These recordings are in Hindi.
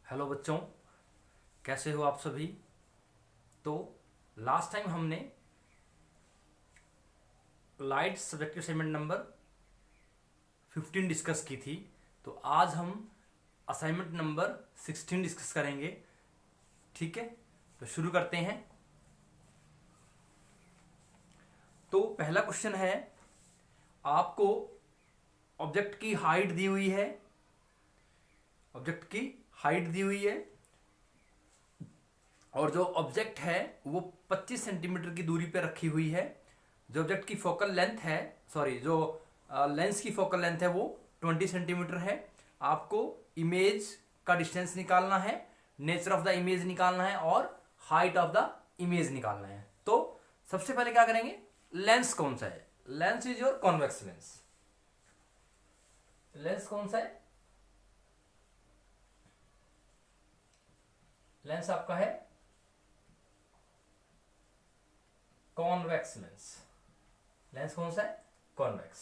हेलो बच्चों, कैसे हो आप सभी। तो लास्ट टाइम हमने light subjective assignment number 15 discuss की थी। तो आज हम असाइनमेंट नंबर 16 डिस्कस करेंगे। ठीक है, तो शुरू करते हैं। तो पहला क्वेश्चन है, आपको ऑब्जेक्ट की हाइट दी हुई है। ऑब्जेक्ट की हाइट दी हुई है और जो ऑब्जेक्ट है वो 25 सेंटीमीटर की दूरी पर रखी हुई है। जो ऑब्जेक्ट की फोकल लेंथ है, सॉरी, जो लेंस की फोकल लेंथ है वो 20 सेंटीमीटर है। आपको इमेज का डिस्टेंस निकालना है, नेचर ऑफ द इमेज निकालना है और हाइट ऑफ द इमेज निकालना है। तो सबसे पहले क्या करेंगे, लेंस कौन सा है। Lens is your convex lens. Lens कौन सा है, लेंस आपका है कॉन्वेक्स लेंस। लेंस कौन सा है, कॉन्वेक्स।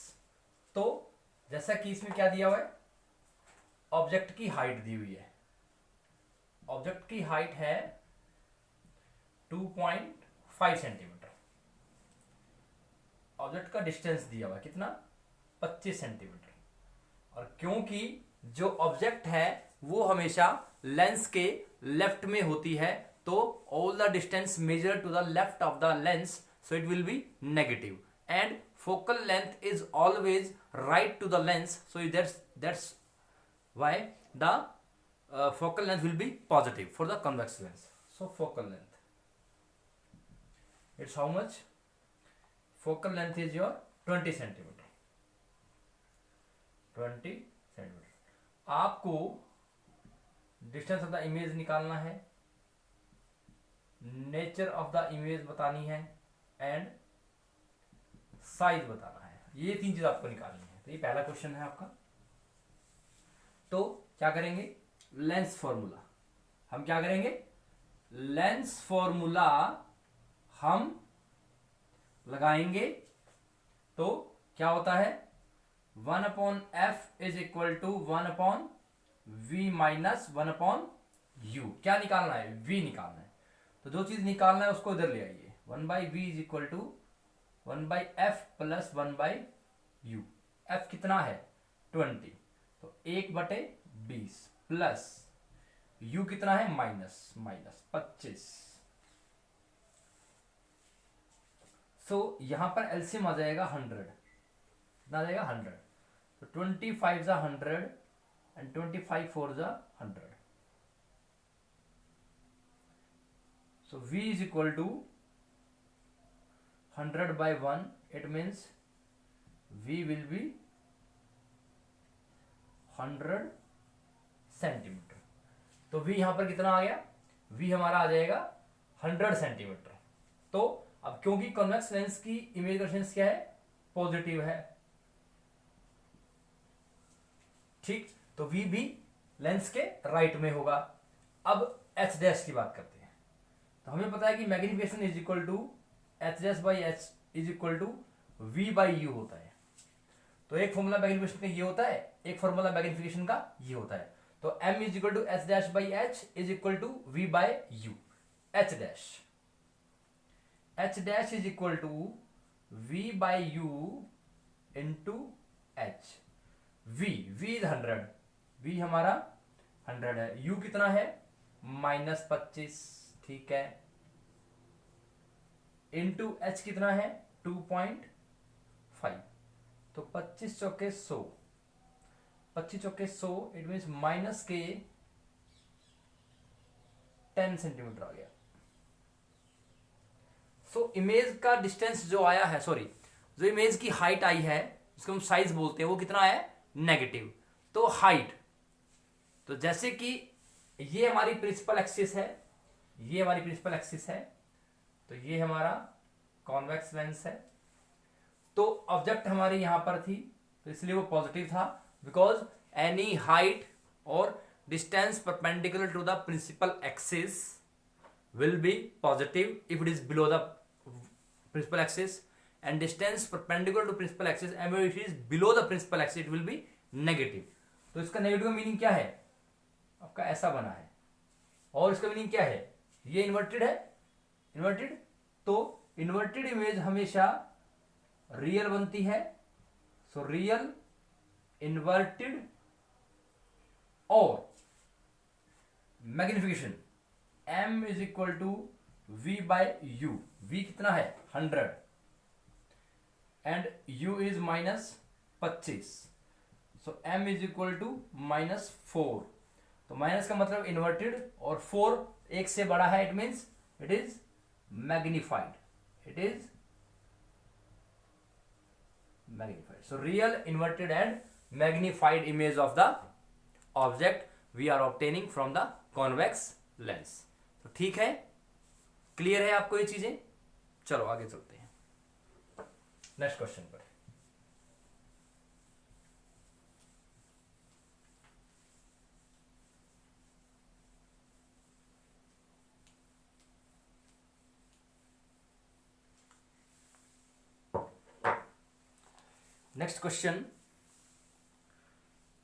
तो जैसा कि इसमें क्या दिया हुआ है, ऑब्जेक्ट की हाइट दी हुई है। ऑब्जेक्ट की हाइट है 2.5 सेंटीमीटर। ऑब्जेक्ट का डिस्टेंस दिया हुआ है कितना, 25 सेंटीमीटर। और क्योंकि जो ऑब्जेक्ट है वो हमेशा लेंस के लेफ्ट में होती है, तो all the distance measure to the left of the lens, so it will be negative, and focal length is always right to the lens, so that's why the focal length will be positive for the convex lens. So focal length, it's how much, focal length is your 20 centimeter. 20 centimeter। आपको डिस्टेंस ऑफ द इमेज निकालना है, नेचर ऑफ द इमेज बतानी है एंड साइज बताना है। ये तीन चीज आपको निकालनी है। तो ये पहला क्वेश्चन है आपका। तो क्या करेंगे, लेंस फॉर्मूला। हम क्या करेंगे, लेंस फॉर्मूला हम लगाएंगे। तो क्या होता है, 1/f is equal to 1/v minus 1/u। क्या निकालना है, v निकालना है। तो जो चीज निकालना है उसको इधर ले आइए। 1/v is equal to 1/f plus 1/u। f कितना है, 20, तो 1/20 प्लस u कितना है, माइनस 25। सो यहां पर एलसीएम आ जाएगा 100। कितना आ जाएगा, 100। तो 25 जा 100 एंड 25 4 जा 100। So v is equal to 100 by 1. It means v will be 100 centimetre. तो v यहां पर कितना आ गया, v हमारा आ जाएगा 100 सेंटीमीटर। तो अब क्योंकि कॉन्वेक्स लेंस की इमेज का डिस्टेंस क्या है, पॉजिटिव है, ठीक। तो v भी लेंस के राइट में होगा। अब h डैश की बात करते हैं। तो हमें पता है कि magnification is equal to H dash by H is equal to V by U होता है। तो एक फॉर्मूला मैग्निफिकेशन का ये होता है, एक फॉर्मूला मैग्निफिकेशन का ये होता है। तो m is equal to H dash by H is equal to V by U. H dash is equal to V by U into H. V is 100, V हमारा 100 है, u कितना है, -25, ठीक है, इंटू एच कितना है, 2.5। तो 25 चौके 100, 25 चौके 100, इट मीन माइनस के 10 सेंटीमीटर आ गया। सो इमेज का डिस्टेंस जो आया है, सॉरी, जो इमेज की हाइट आई है जिसको हम साइज बोलते हैं, वो कितना है, नेगेटिव। तो हाइट, तो जैसे कि ये हमारी प्रिंसिपल एक्सिस है, ये हमारी प्रिंसिपल एक्सिस है, तो ये हमारा कॉन्वेक्स लेंस है। तो ऑब्जेक्ट हमारी यहां पर थी, तो इसलिए वो पॉजिटिव था, बिकॉज एनी हाइट और distance perpendicular to the principal axis will be positive if it is below the principal axis, and distance perpendicular to principal axis and if it is below the principal axis it will be negative। तो इसका नेगेटिव मीनिंग क्या है, आपका ऐसा बना है, और इसका मीनिंग क्या है, ये इन्वर्टेड है, इन्वर्टेड, तो इन्वर्टेड इमेज हमेशा रियल बनती है। सो रियल इन्वर्टेड और magnification m is equal to v by u। v कितना है 100 and u is -25, so m is equal to -4। तो माइनस का मतलब इन्वर्टेड और 4 एक से बड़ा है, it means it is magnified, it is magnified. So real inverted and magnified image of the object we are obtaining from the convex lens. तो ठीक है, क्लियर है आपको ये चीजें। चलो आगे चलते हैं नेक्स्ट क्वेश्चन पर। नेक्स्ट क्वेश्चन,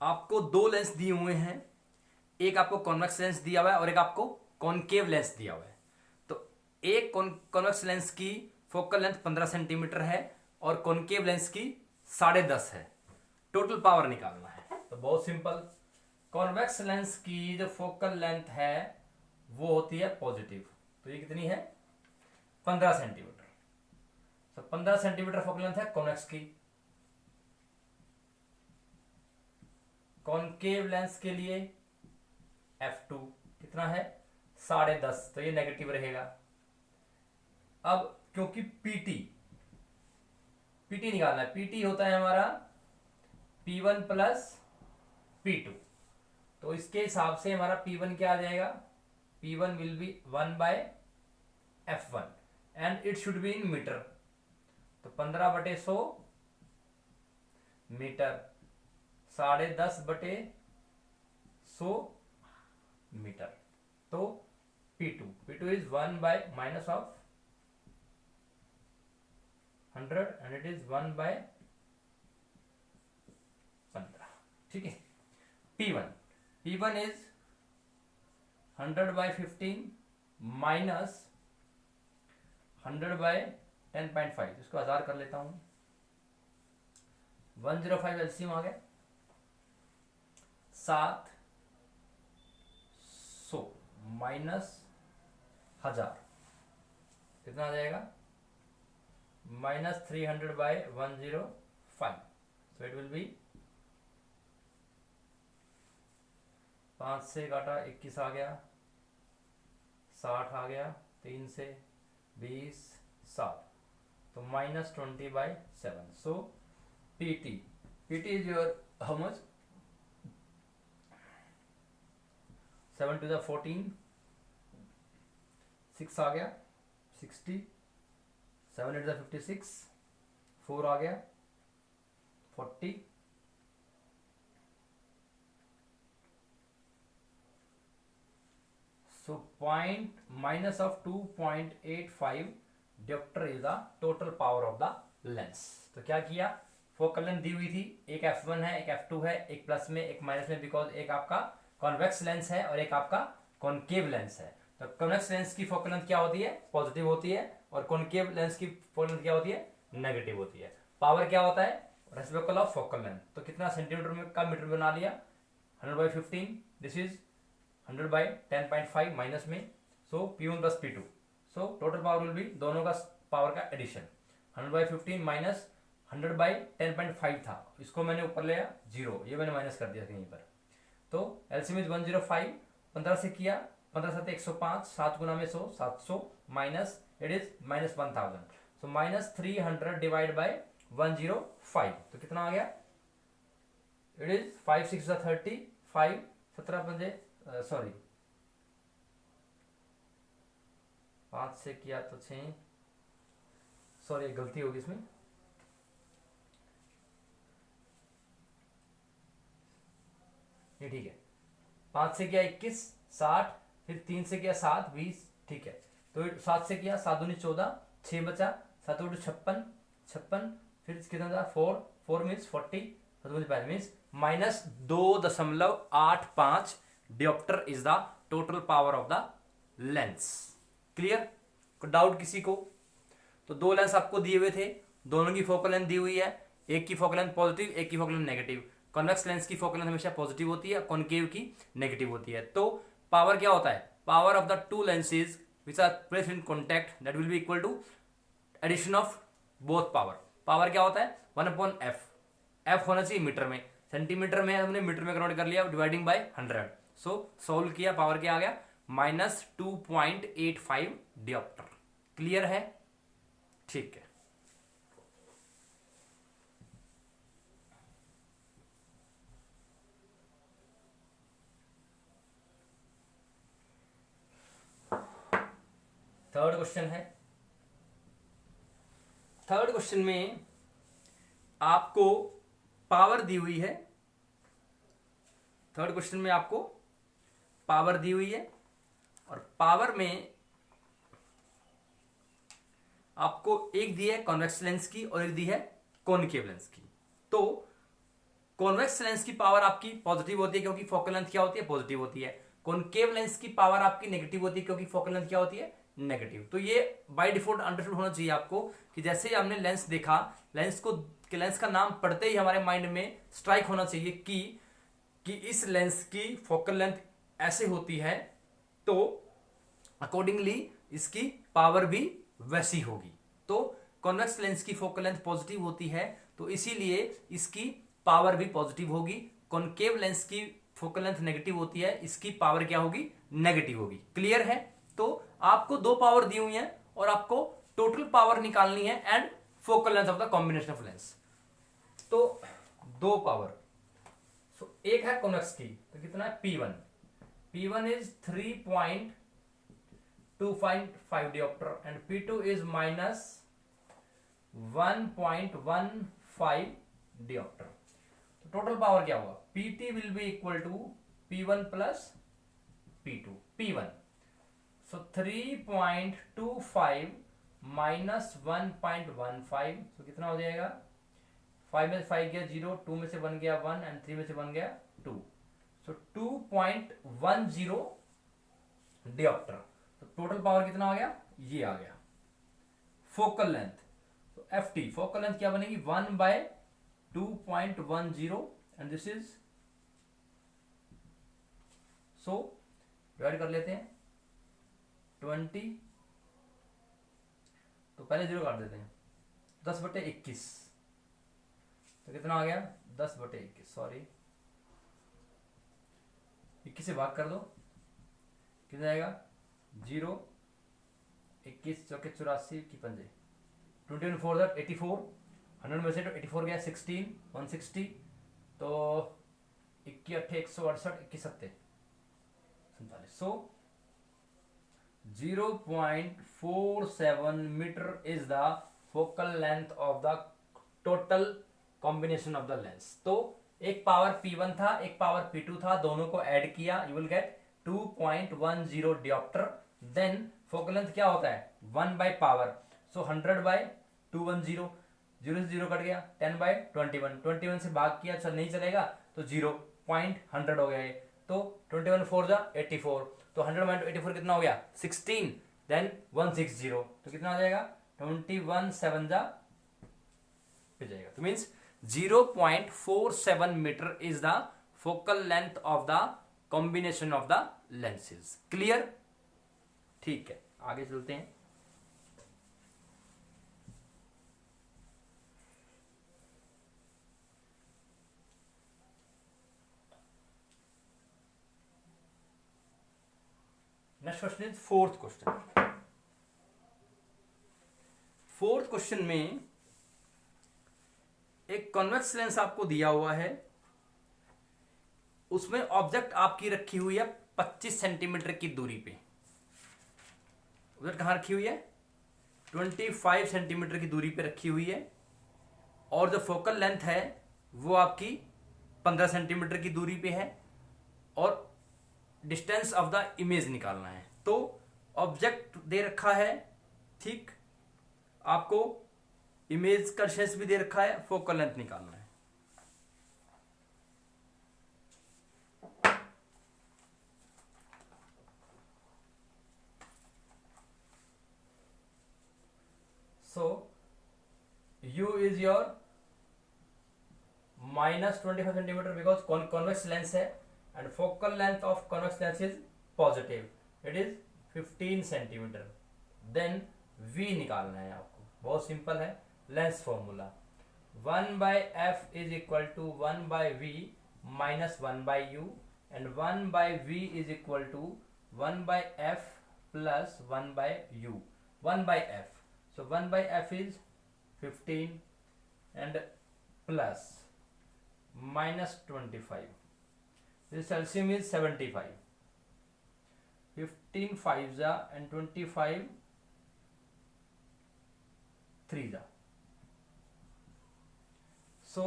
आपको दो लेंस दिए हुए हैं, एक आपको कॉन्वेक्स लेंस दिया हुआ है और एक आपको कॉनकेव लेंस दिया हुआ है। तो एक कॉन्वेक्स लेंस की फोकल लेंथ 15 सेंटीमीटर है और कॉनकेव लेंस की 10.5 है। टोटल पावर निकालना है। तो बहुत सिंपल, कॉन्वेक्स लेंस की जो फोकल लेंथ है वो होती है पॉजिटिव, तो ये कितनी है 15 सेंटीमीटर। तो 15 सेंटीमीटर फोकल लेंथ है कॉन्वेक्स की। कॉनकेव लेंस के लिए f2 कितना है 10.5, तो ये नेगेटिव रहेगा। अब क्योंकि PT निकालना है, PT होता है हमारा P1 प्लस P2, तो इसके हिसाब से हमारा P1 क्या आ जाएगा, P1 will be 1/f1 and it should be in metre. तो 15/100 मीटर, 10.5/100 मीटर। तो P2 is 1 by minus of 100 and it is 1/15। ठीक है। P1 इज 100/15 माइनस 100/10.5, इसको 1000 कर लेता हूं, 105 एलसीएम आ गया, 700 माइनस 1000 कितना आ जाएगा -300/105। सो इट विल बी 5 से काटा 21 आ गया, 60 आ गया, 3 से 20, 7, तो -20/7। सो PT is your how much, 7 to the 14, 6 आ गया 60, 7 into the 56, 4 आ गया 40, so point minus of 2.85 diopter is the total power of the lens। तो क्या किया, फोकल लेंथ दी हुई थी, एक f1 है, एक f2 है, एक प्लस में एक माइनस में, बिकॉज एक आपका कॉन्वेक्स लेंस है और एक आपका कॉनकेव लेंस है। तो कॉन्वेक्स लेंस की फोकल लेंथ क्या होती है पॉजिटिव होती है और कॉनकेव लेंस की फोकल लेंथ क्या होती है नेगेटिव होती है। पावर क्या होता है रेसिप्रोकल ऑफ फोकल लेंथ। तो कितना सेंटीमीटर में का मीटर बना लिया 100/15, दिस इज 100/10.5 माइनस में, सो P1 plus P2, so total power will be दोनों का पावर का एडिशन 100/15 माइनस 100/10.5 था, इसको मैंने ऊपर लिया 0, ये मैंने माइनस कर दिया कहीं पर। तो एलसीएम इज 105, 15 से किया, 15 7 105, 7 गुना में 100, 700 minus it is -1000, so -300 divide by 105, तो कितना आ गया, इट इज 5 6 30, 5 17 पंजे सॉरी 5 से किया तो 6, सॉरी गलती होगी इसमें, ये ठीक है, 5 से किया 21, 60, फिर 3 से किया 7 20, ठीक है। तो 7 से किया 7 दूनी 14, 6 बचा, 7 उठ 56, 56, फिर कितना था 4 means 40, 7 means -2.85 diopter is the total power of the lens. Clear? कोई डाउट किसी को? तो दो लेंस आपको दिए हुए थे, दोनों की फोकल लेंथ दी हुई है, एक की फोकल लेंथ पॉजिटिव, एक की focal length negative. Convex lens की फोकल लेंथ हमेशा पॉजिटिव होती है, कॉनकेव की नेगेटिव होती है। तो पावर क्या होता है? Power of the two lenses which are placed in contact that will be equal to addition of both power. Power क्या होता है? 1/f। f होना चाहिए मीटर में, सेंटीमीटर में हमने मीटर में कन्वर्ट कर लिया, डिवाइडिंग बाय 100। सो सोल्व किया, पावर क्या आ गया? -2.85 डियोप्टर। क्लियर है? ठीक है। थर्ड क्वेश्चन है। थर्ड क्वेश्चन में आपको पावर दी हुई है। थर्ड क्वेश्चन में आपको पावर दी हुई है और पावर में आपको एक दी है कॉन्वेक्स लेंस की और एक दी है कॉनकेव लेंस की। तो कॉन्वेक्स लेंस की पावर आपकी पॉजिटिव होती है क्योंकि फोकल लेंथ क्या होती है? पॉजिटिव होती है। कॉनकेव लेंस की पावर आपकी नेगेटिव होती है क्योंकि फोकल लेंथ क्या होती है? नेगेटिव। तो ये बाय डिफॉल्ट अंडरस्टूड होना चाहिए आपको कि जैसे ही हमने लेंस देखा, लेंस का नाम पढ़ते ही हमारे माइंड में स्ट्राइक होना चाहिए कि इस लेंस की फोकल लेंथ ऐसे होती है, तो अकॉर्डिंगली इसकी पावर भी वैसी होगी। तो कॉन्वेक्स लेंस की फोकल लेंथ पॉजिटिव होती है, तो इसीलिए इसकी पावर भी पॉजिटिव होगी। कॉनकेव लेंस की फोकल लेंथ नेगेटिव होती है, इसकी पावर क्या होगी? नेगेटिव होगी। क्लियर है? तो आपको दो पावर दी हुई है और आपको टोटल पावर निकालनी है and focal length of the combination of lens. तो दो पावर, सो एक है कॉन्वेक्स की, तो कितना है? P1। P1 is 3.255 diopter and P2 is -1.15 diopter। तो टोटल पावर क्या होगा? PT will be equal to P1 plus P2। P1 so 3.25 minus 1.15, so कितना हो जाएगा? 5 में से 5 गया 0, 2 में से 1 गया 1 एंड 3 में से 1 गया 2, सो 2.10 डियोप्टर। तो टोटल पावर कितना आ गया? ये आ गया। फोकल लेंथ, तो FT फोकल लेंथ क्या बनेगी? 1/2.10 and this is, so divide कर लेते हैं 20, तो पहले 0 काट देते हैं, 10/21, तो कितना आ गया? 10/21, सॉरी 21 से भाग कर दो, कितना आएगा? 0, 21 चौके 84 की पंजे, 21 4 84, 100 में से तो 84 गया 16, 160, तो 21 8 168, 21 7 47, so 0.47 metre is the focal length of the total combination of the lens. तो एक पावर P1 था, एक पावर P2 था, दोनों को ऐड किया, you will get 2.10 dioptre. Then focal length क्या होता है? 1 बाय पावर, सो 100/210, 0 से 0 कट गया, 10/21, 21 से भाग किया, चल नहीं चलेगा, तो 0.100 हो गया ये, तो 21 4 जा 84, तो 100/84 कितना हो गया? 16, देन 160, तो कितना आ जाएगा? 21 7 जा पे जाएगा। तो means 0.47 metre is the focal length of the combination of the lenses. Clear? ठीक है, आगे चलते हैं। Next question is fourth question. Fourth question में एक कॉन्वेक्स लेंस आपको दिया हुआ है, उसमें ऑब्जेक्ट आपकी रखी हुई है 25 सेंटीमीटर की दूरी पे। ऑब्जेक्ट कहां रखी हुई है? 25 सेंटीमीटर की दूरी पे रखी हुई है, और जो फोकल लेंथ है वो आपकी 15 सेंटीमीटर की दूरी पे है, और डिस्टेंस ऑफ द इमेज निकालना है। तो ऑब्जेक्ट दे रखा है, ठीक, आपको इमेज का डिस्टेंस भी दे रखा है, फोकल लेंथ निकालना है। u is your -25 centimetre because convex lens है and focal length of convex lens is positive, it is 15 centimetre. Then v निकालना है आपको, बहुत सिंपल है, lens formula 1/f is equal to 1/v minus 1/u and 1/v is equal to 1/f plus 1/u, 1/f, so 1/f is 15 and plus -25, this LCM is 75, 15 5s and 25 3s, so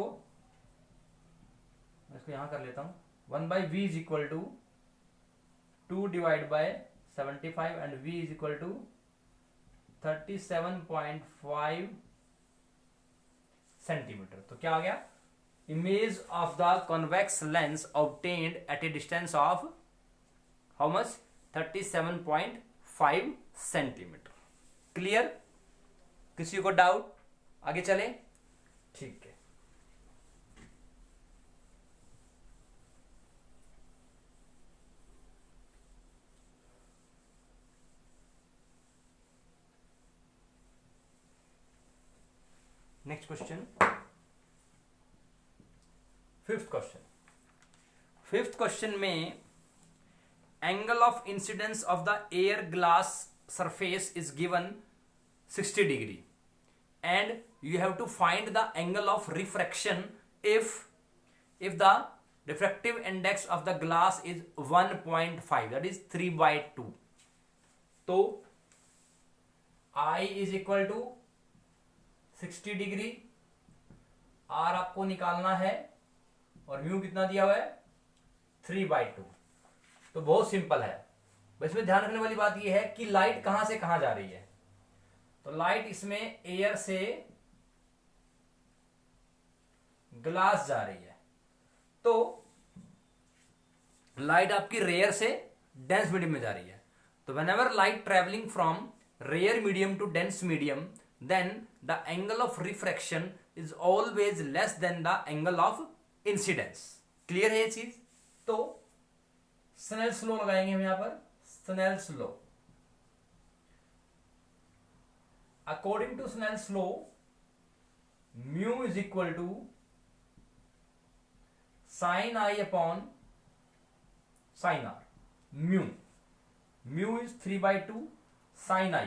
मैं इसको यहां कर लेता हूं, 1/v is equal to 2 divide by 75 and v is equal to 37.5 centimetre. तो क्या आ गया, image of the convex lens obtained at a distance of how much, 37.5 centimetre. Clear, किसी को डाउट, आगे चले, ठीक है। नेक्स्ट क्वेश्चन, फिफ्थ क्वेश्चन में angle of incidence of the air glass surface is given 60 degree and you have to find the angle of refraction if the refractive index of the glass is 1.5, that is 3/2. तो I is equal to 60 degree, R आपको निकालना है और म्यू कितना दिया हुआ है 3/2। तो बहुत सिंपल है, इसमें ध्यान रखने वाली बात यह है कि लाइट कहां से कहां जा रही है। तो लाइट इसमें एयर से ग्लास जा रही है, तो लाइट आपकी रेयर से डेंस मीडियम में जा रही है। तो whenever light travelling from rare medium to dense medium, then the angle of refraction is always less than the angle of incidence. Clear है ये चीज। तो स्नेल्स लॉ लगाएंगे हम यहां पर, Snell's law, according to Snell's law mu is equal to sin I upon sin R, mu is 3/2 sin I,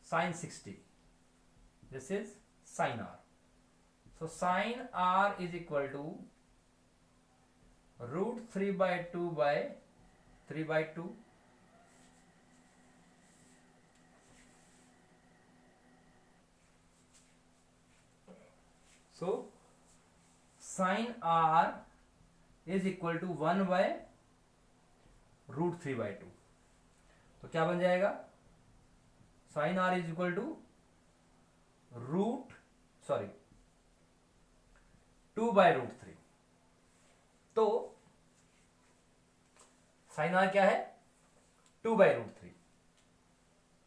sin 60, this is sin R, so sin R is equal to root 3/2 by 3/2, so sin R is equal to 1/√3/2। तो क्या बन जाएगा, sin R is equal to 2/√3। तो sin R क्या है 2/√3,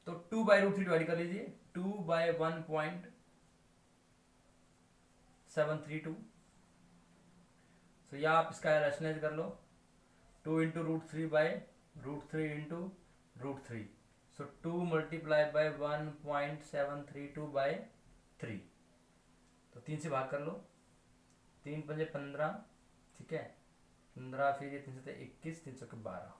तो 2/√3 डिवाइड कर लीजिए, 2/1.732। तो या आप इसका रैशनलाइज कर लो, 2 × √3/√3 × √3, सो 2 × 1.732/3, तो 3 से भाग कर लो, 3 × 5 = 15, ठीक है, 15 फिर ये 3 से 21, 3 × 12,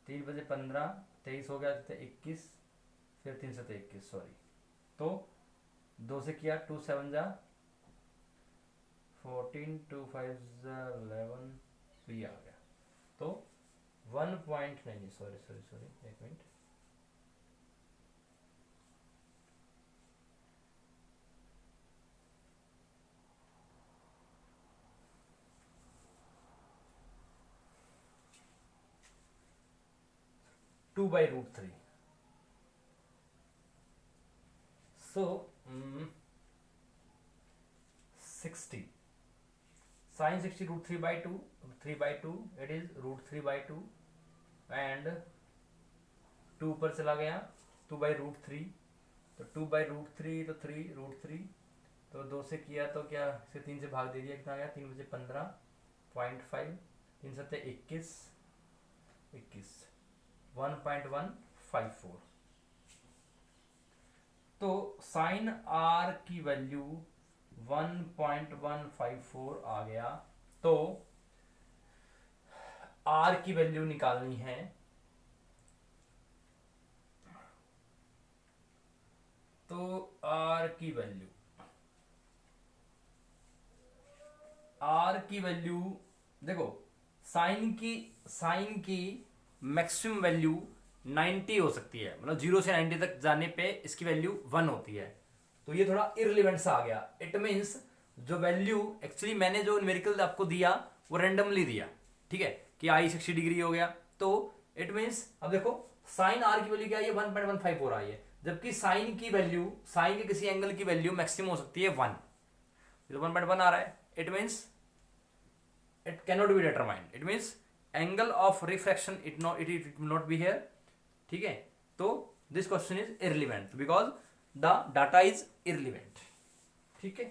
तीन बजे 15, 23 हो गया, 21, फिर 3 से 21, सॉरी, तो 2 से किया, 2 7 जा 14, 2 5 जा 11, तो ये आ गया। तो 1 पॉइंट नहीं, सॉरी एक minute, two by √3, so 60 sine 60 √3/2, 3/2 it is √3/2 and 2 ऊपर चला गया 2/√3, तो 2/√3 तो 3√3, तो 2 से किया तो क्या इसे 3 से भाग दे दिया, कितना आ गया 3 बजे 15.5, 3 सत्ते 21, 1.154। तो साइन आर की वैल्यू 1.154 आ गया। तो आर की वैल्यू निकालनी है, तो आर की वैल्यू देखो, साइन की मैक्सिमम वैल्यू 90 हो सकती है, मतलब 0 से 90 तक जाने पे इसकी वैल्यू 1 होती है। तो ये थोड़ा इररिलेवेंट सा आ गया। इट मीन्स जो वैल्यू एक्चुअली मैंने जो न्यूमेरिकल आपको दिया वो रैंडमली दिया, ठीक है, कि आई 60 डिग्री हो गया। तो इट मीन्स अब देखो साइन आर की वैल्यू क्या है, 1.154 आई है, जबकि साइन की वैल्यू, साइन के किसी एंगल की वैल्यू मैक्सिमम हो सकती है 1, तो 1.1 आ रहा है। It means it cannot be determined, it means angle of refraction it will not be here, ठीक है। तो this question is irrelevant because the data is irrelevant, ठीक है।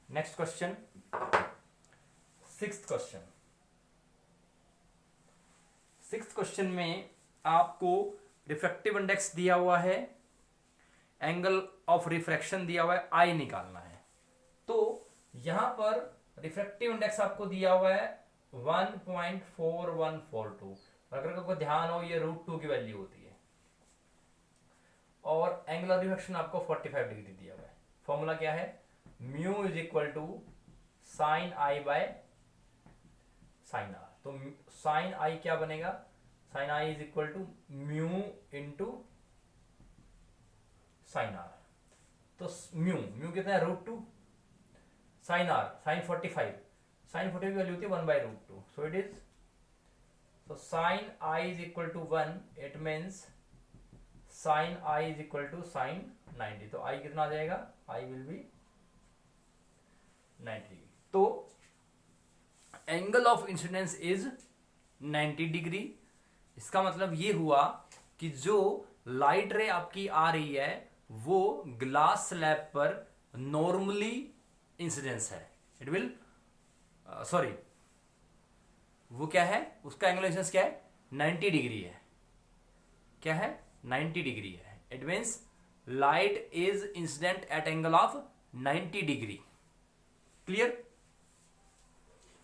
नेक्स्ट क्वेश्चन, सिक्स्थ क्वेश्चन में आपको रिफ्रैक्टिव इंडेक्स दिया हुआ है, एंगल ऑफ रिफ्रैक्शन दिया हुआ है, आई निकालना है। तो यहां पर रिफ्रैक्टिव इंडेक्स आपको दिया हुआ है 1.4142, अगर आपको ध्यान हो ये √2 की वैल्यू होती है, और एंगल ऑफ रिफ्रैक्शन आपको 45 डिग्री दिया हुआ है। फॉर्मूला क्या है, mu is equal to sine I by sine R. तो साइन आई क्या बनेगा, sine I is equal to mu into sine R. तो म्यू कितना है √2, साइन आर साइन 45 की वैल्यू होती है 1/√2, so it is, so sine I is equal to 1, it means sine I is equal to sine 90। तो आई कितना आ जाएगा, आई विल बी 90। तो angle of incidence is 90 degree. इसका मतलब ये हुआ कि जो लाइट रे आपकी आ रही है वो ग्लास स्लैब पर नॉर्मली इंसिडेंस है, इट विल सॉरी वो क्या है, उसका एंगल इंसिडेंस क्या है, 90 डिग्री है। क्या है, 90 डिग्री है। It means light is incident at angle of 90 degree. Clear.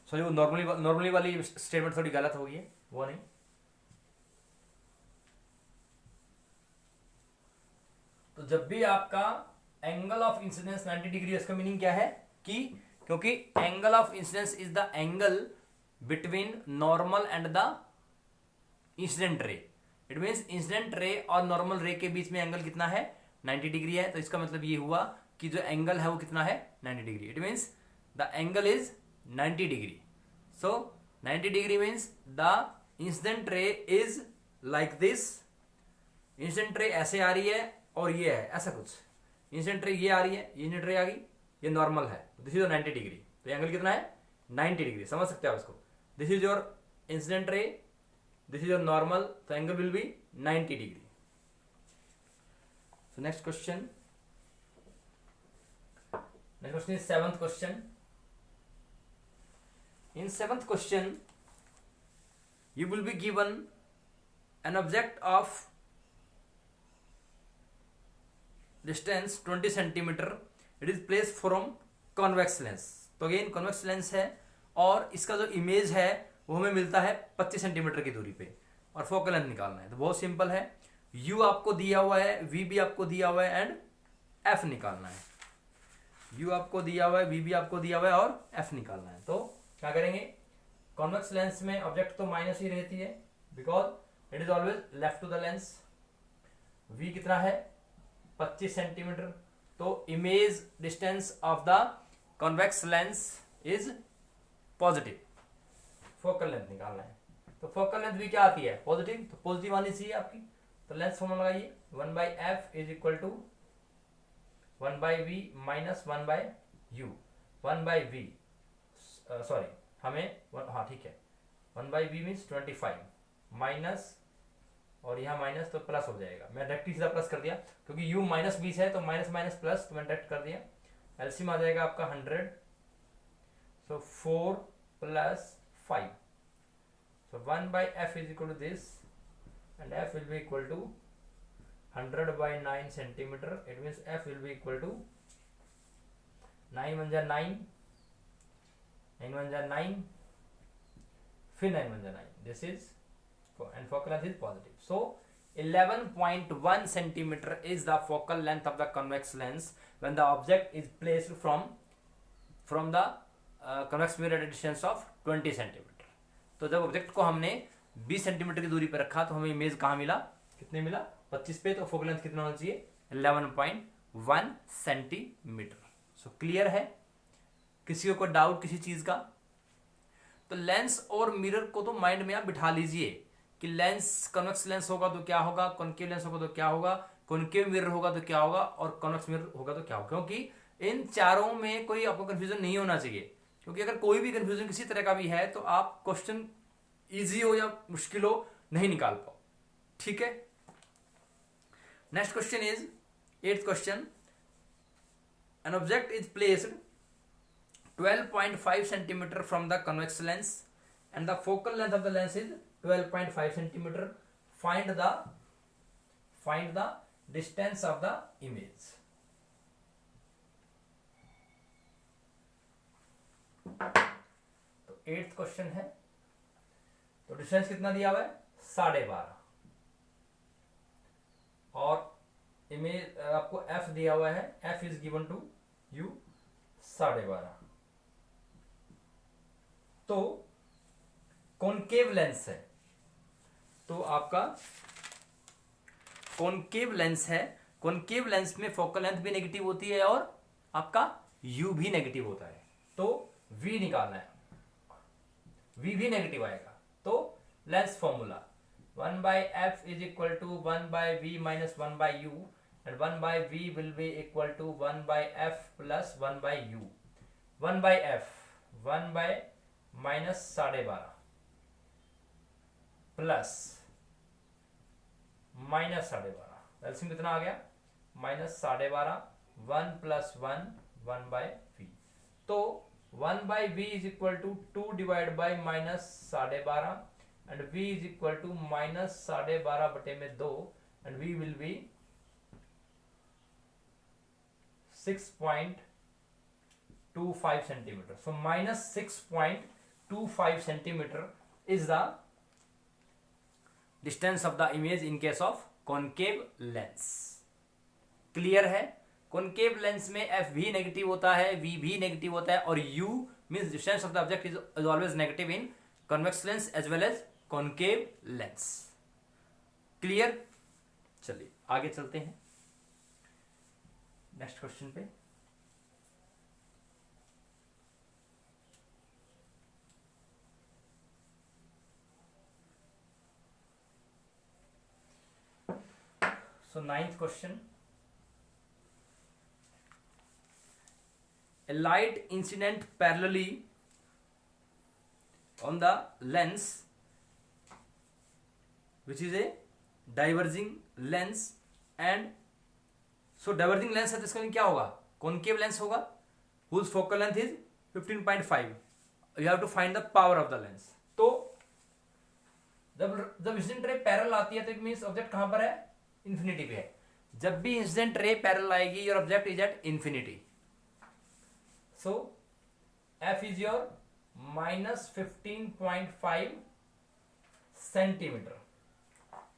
Sorry वो नॉर्मली वाली स्टेटमेंट थोड़ी गलत हो गई है, वो नहीं। तो जब भी आपका एंगल ऑफ इंसिडेंस 90 डिग्री है, इसका मीनिंग क्या है कि क्योंकि angle of incidence is the angle between normal and the incident ray. It means incident ray और नॉर्मल रे के बीच में एंगल कितना है, 90 डिग्री है। तो इसका मतलब ये हुआ कि जो एंगल है वो कितना है, 90 degree. It means the angle is 90 degree. So 90 degree means the incident ray is like this. Incident ray ऐसे आ रही है और ये है ऐसा कुछ, इंसिडेंट रे ये आ रही है, ये इंसिडेंट रे आ गई, ये नॉर्मल है, दिस इज 90 डिग्री। तो एंगल कितना है, 90 डिग्री। समझ सकते हो आप इसको। This is your incident ray, this is your normal, तो angle will be 90 degree. So next question is seventh question. In seventh question, you will be given an object of distance 20 centimeter. It is placed from convex lens. तो अगेन कॉन्वेक्स लेंस है और इसका जो इमेज है वो हमें मिलता है 25 सेंटीमीटर की दूरी पे, और फोकल लेंथ निकालना है। तो बहुत सिंपल है, U आपको दिया हुआ है, V भी आपको दिया हुआ है एंड F निकालना है। U आपको दिया हुआ है, V भी आपको दिया हुआ है और F निकालना है। तो क्या करेंगे, कॉन्वेक्स लेंस में ऑब्जेक्ट तो माइनस ही रहती है because it is always left to the lens. V कितना है, 25 सेंटीमीटर। तो image distance of the convex lens is positive. Focal length निकालना है, तो फोकल लेंथ भी क्या आती है, पॉजिटिव, तो पॉजिटिव आनी चाहिए आपकी। तो लेंथ फॉर्मूला लगाइए, 1/f is equal to 1/v minus 1/u। 1/v sorry हमें हाँ ठीक है, 1/v मीन्स 25 माइनस, और यहाँ माइनस तो प्लस हो जाएगा, मैं डायरेक्ट सीधा प्लस कर दिया क्योंकि u -20 है, तो माइनस माइनस प्लस, तो मैं डायरेक्ट कर दिया। एलसीएम आ जाएगा आपका 100, सो 4 + 5, so 1/f is equal to this, and f will be equal to 100/9 centimeter. It means f will be equal to 9 1 जा 9, 9 1 जा 9, फिर 9 1 जा 9. This is, and focal length is positive. So 11.1 centimeter is the focal length of the convex lens when the object is placed from the convex mirror at a distance of 20 centimeter. तो जब ऑब्जेक्ट को हमने 20 सेंटीमीटर की दूरी पर रखा तो हमें इमेज कहाँ मिला, कितने मिला, 25 पे, तो फोकल लेंथ कितना होना चाहिए, 11.1 सेंटीमीटर। सो क्लियर है, किसी को डाउट किसी चीज का? तो लेंस और मिरर को तो माइंड में आप बिठा लीजिए कि लेंस कन्वेक्स लेंस होगा तो क्या होगा, कॉनकेव लेंस होगा तो क्या होगा, कॉनकेव मिरर होगा तो क्या होगा, और कॉन्वेक्स मिरर होगा तो क्या होगा, क्योंकि इन चारों में कोई आपको कंफ्यूजन नहीं होना चाहिए। क्योंकि अगर कोई भी कंफ्यूजन किसी तरह का भी है तो आप क्वेश्चन इजी हो या मुश्किल हो नहीं निकाल पाओ। ठीक है, next question is 8th question. An object is placed 12.5 centimeter from the convex lens and the focal length of the lens is 12.5 centimeter. Find the distance of the image. तो 8th क्वेश्चन है, तो डिस्टेंस कितना दिया हुआ है, 12.5, और इमेज आपको f दिया हुआ है, f is given to u 12.5। तो कॉनकेव लेंस है, तो आपका कॉनकेव लेंस है, कॉनकेव लेंस में फोकल लेंथ भी नेगेटिव होती है और आपका u भी नेगेटिव होता है, तो v निकालना है, v भी नेगेटिव आएगा। तो lens formula 1/f is equal to 1/v minus 1/u, and 1/v will be equal to 1/f plus 1/u। 1/f 1 by minus 12.5 plus minus 12.5, LCM कितना आ गया, माइनस 12.5, 1 + 1 1/v। तो 1/v is equal to 2 divide by minus 12.5, and v is equal to minus 12.5/2, and v will be 6.25 centimeter. So minus 6.25 centimeter is the distance of the image in case of concave lens. Clear है, कॉनकेव लेंस में f भी नेगेटिव होता है, v भी नेगेटिव होता है, और u means distance of the object is always negative in convex lens as well as concave lens. Clear? चलिए आगे चलते हैं नेक्स्ट क्वेश्चन पे। So 9th question, a light incident parallelly on the lens which is a diverging lens, and so diverging lens है तो इसका क्या होगा, concave lens होगा, whose focal length is 15.5. You have to find the power of the lens. तो जब इंसिडेंट रे पैरेलल आती है तो इट मींस ऑब्जेक्ट कहां पर है, इंफिनिटी पे है। जब भी इंसिडेंट रे पैरेलल आएगी your object is at infinity. So f is your minus 15.5 centimetre.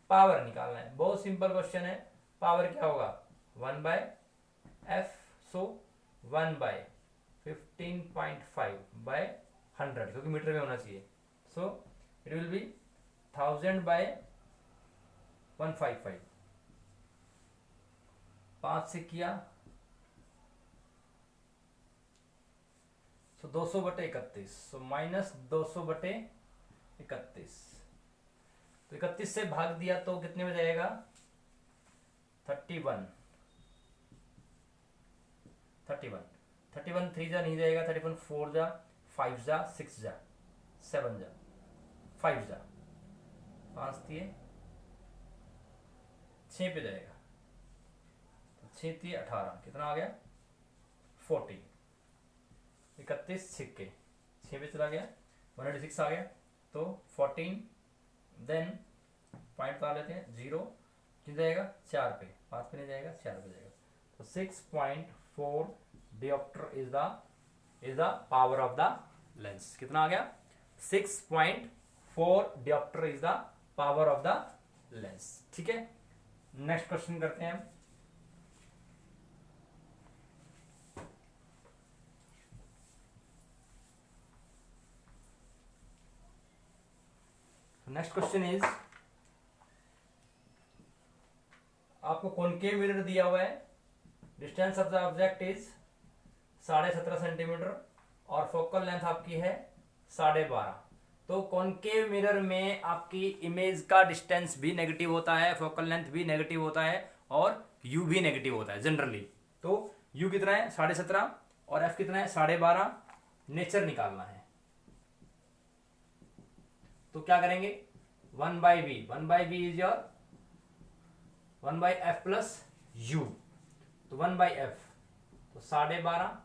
Power निकालना है, बहुत सिंपल क्वेश्चन है। पावर क्या होगा, 1/f, सो 1/15.5/100, क्योंकि मीटर में होना चाहिए। So it will be 1000/155। 5 से किया तो 200/31, सो माइनस 200/31। तो 31 से भाग दिया तो कितने में जाएगा 31 3 जा नहीं जाएगा, 31 4 जा 5 जा 6 जा 7 जा 5 जा 5 दिए 6 पे जाएगा, तो 6 दिए 18 कितना आ गया 40। 31 छिक्के 6 पे चला गया 186 आ गया, तो 14 देन पॉइंट डाल लेते हैं 0 कितना जाएगा 4 पे, 5 पे नहीं जाएगा 4 पे जाएगा, तो 6.4 diopter is the power of the lens। कितना आ गया 6.4 diopter is the power of the lens। ठीक है, नेक्स्ट क्वेश्चन करते हैं हम। नेक्स्ट क्वेश्चन इज, आपको कॉनकेव मिरर दिया हुआ है, distance of the object is 17.5 centimetre और फोकल लेंथ आपकी है 12.5। तो कॉनकेव मिरर में आपकी इमेज का डिस्टेंस भी नेगेटिव होता है, फोकल लेंथ भी नेगेटिव होता है और यू भी नेगेटिव होता है जनरली। तो यू कितना है 17.5 और एफ कितना है 12.5, नेचर निकालना है। तो क्या करेंगे 1/v is your 1/f plus u, तो 1/f तो 12.5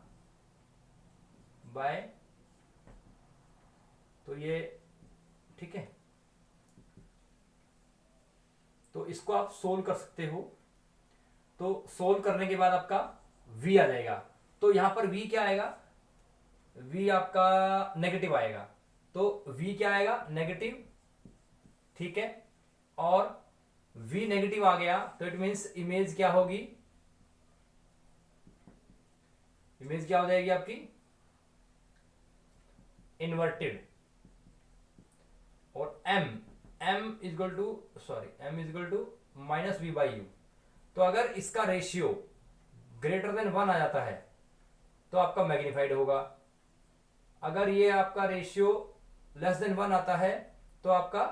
बाय, तो ये ठीक है। तो इसको आप सोल्व कर सकते हो, तो सोल्व करने के बाद आपका v आ जाएगा। तो यहां पर v क्या आएगा, v आपका नेगेटिव आएगा, तो v क्या आएगा नेगेटिव, ठीक है। और v नेगेटिव आ गया तो इट मींस इमेज क्या होगी, इमेज क्या हो जाएगी आपकी इन्वर्टेड। और m is equal to minus V by U. तो अगर इसका रेशियो ग्रेटर देन 1 आ जाता है तो आपका मैग्नीफाइड होगा, अगर ये आपका रेशियो लेस देन 1 आता है तो आपका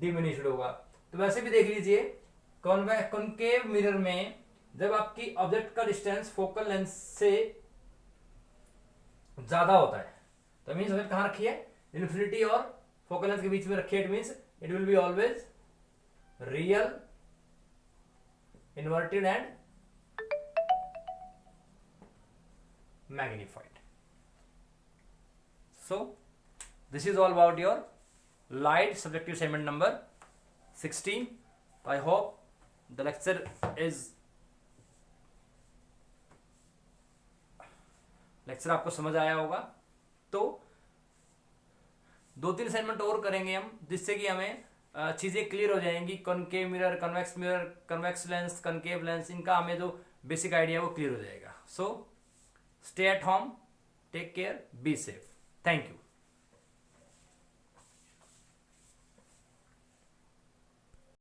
डिमिनिश्ड होगा। तो वैसे भी देख लीजिए कॉनकेव मिरर में जब आपकी ऑब्जेक्ट का डिस्टेंस फोकल लेंथ से ज्यादा होता है तो मीन्स ऑब्जेक्ट कहां रखी है इन्फिनिटी और फोकल लेंथ के बीच में रखी है, it means it will be always real, inverted and magnified। So this is all about your light subjective assignment number 16। I hope the lecture आपको समझ आया होगा। तो 2-3 असाइनमेंट और करेंगे हम, जिससे कि हमें चीजें क्लियर हो जाएंगी। Concave mirror, convex lens, concave lens, इनका हमें जो बेसिक आइडिया है वो क्लियर हो जाएगा। सो stay at home, take care, be safe, thank you।